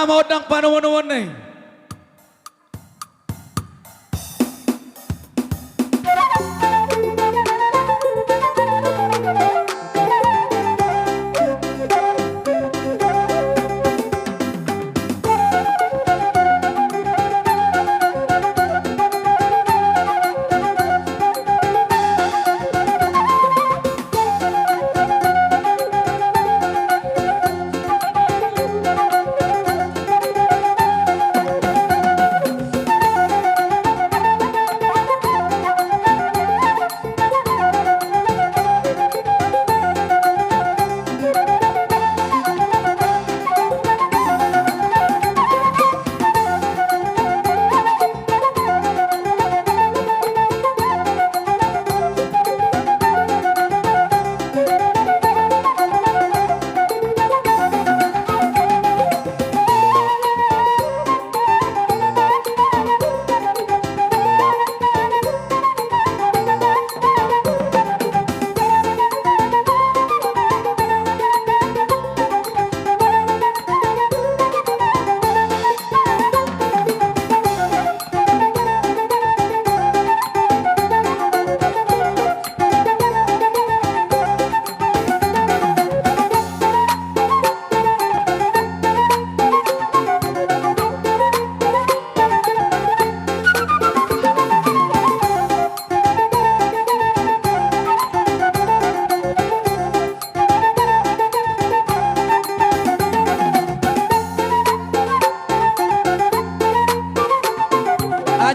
maod ng panunuan na eh.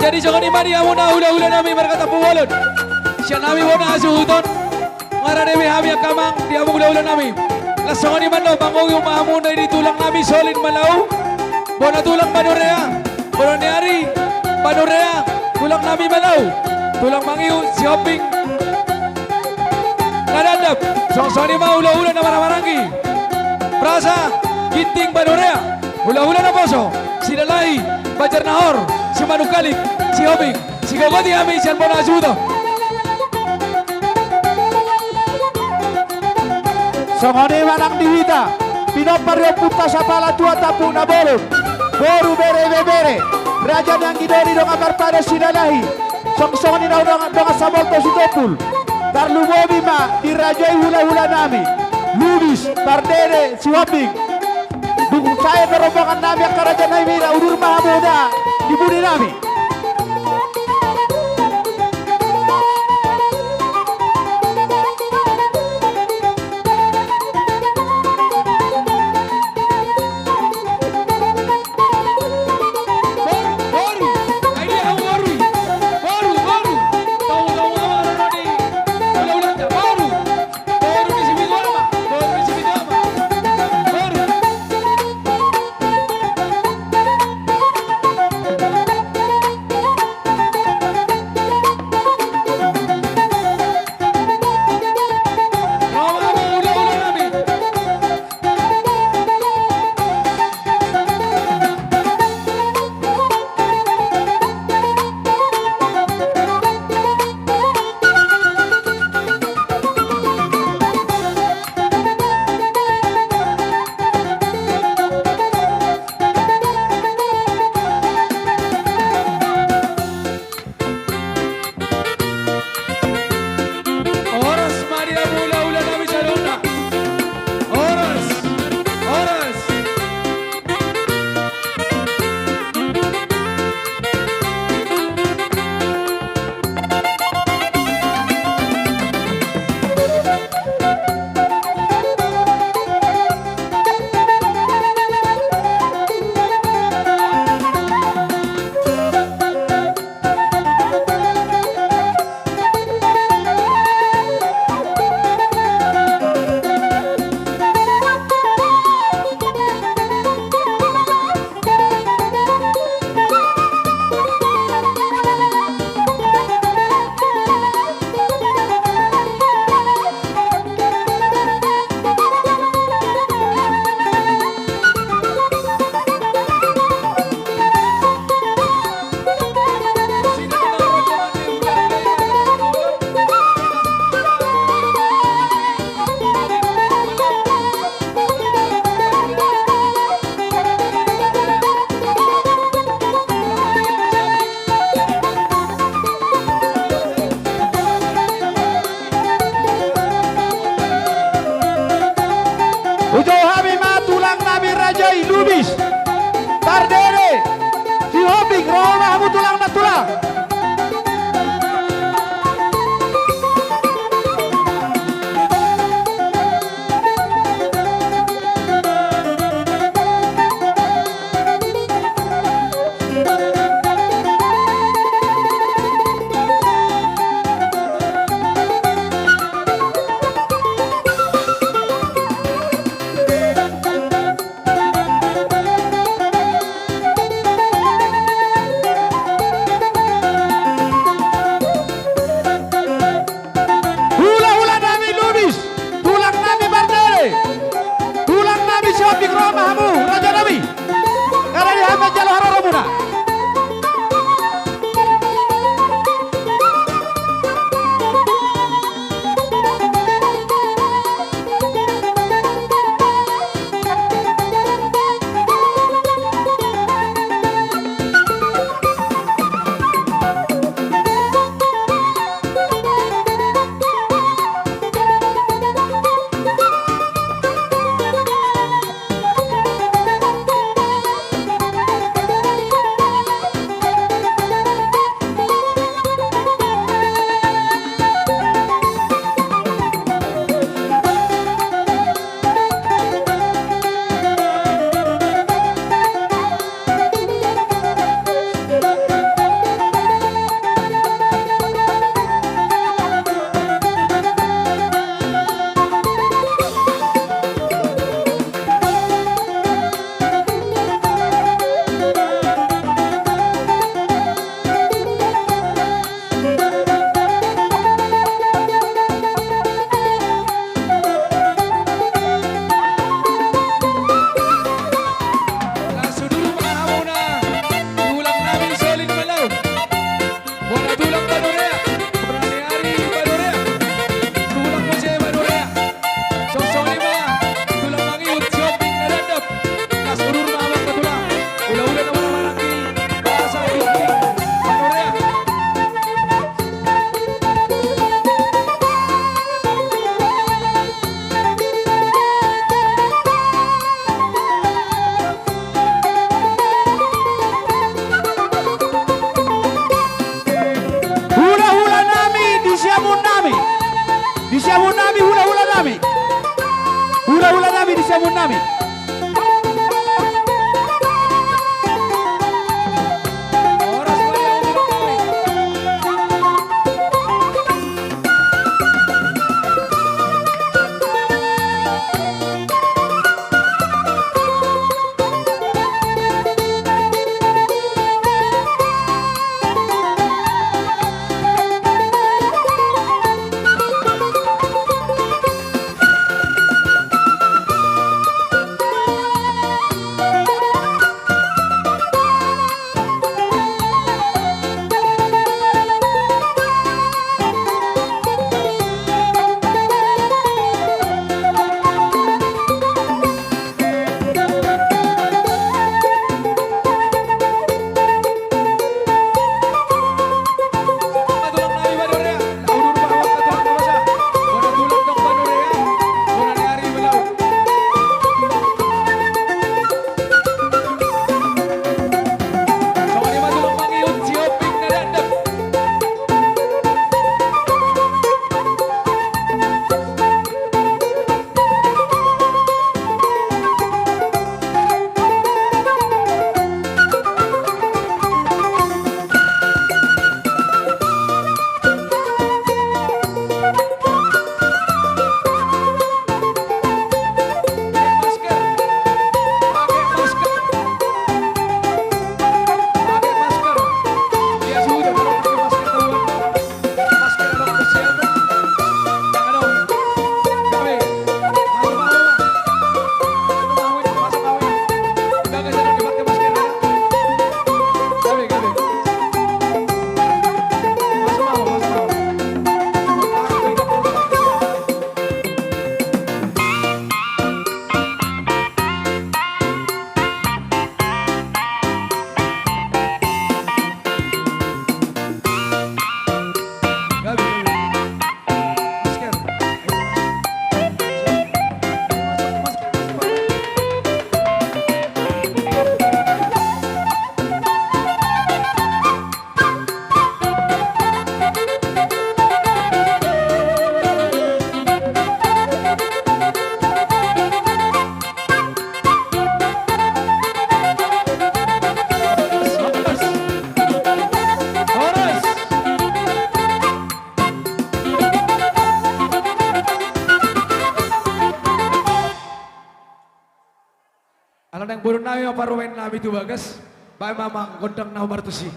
Jadi jangan imani amo na hula-hula nami mereka tapuwalon. Siya nami mo na asuhuton. Ngara dewi hami akamang di amo hula-hula nami. Lasongan iman lo bangong yung maamo na tulang nami solid malaw. Bona tulang Banorea. Bona niari Banorea. Tulang nami malaw. Tulang mangiu si Hoping. Nadadap. Song-song ima hula-hula na maramarangi. Prasa Ginting Banorea. Hula-hula na poso. Sinalahi Bajar Nahor. Si Manukalik, si Hoping, si Gogoti Ami, si Almona Azudo. Songoni manang diwita, pinopario puta sa pala tua tapu na bolon. Boru bere, raja ng gidori dong amar pada sinalahi. Song-songoni na dong asabolto si Topul. Tarlubobi ma, dirajai hula-hula nami. Lulis, Pardere, si Hoping. Dukung saya kerombongan nami ang karajan na imira, udur mahamuda. Ibu Dinami. kamu tulang na tulang. Hula-hula nami Lubis, tulang nami Bardere, tulang nami Syafik Romahamu, Raja Nabi. Karena di Ahmad Jalo Harara Muna. Nasuduro mga hamuna, tulang namin solid malaw. Wala tulang Badurea, Braniari Badurea, tulang mo siya Badurea. Songsong lima, tulang mangiut, shopping na landap. Nasuduro mga hamang katulang, ula-ula naman ang marangki, bahasa Iking, Badurea. Hula-hula nami, disiamun nami. Disiamun nami, hula-hula nami. Hula-hula nami, disiamun nami. Oras Maria Umirong kami. namin maparumain namin tu bagas. Baik mamang gondang na umartusi.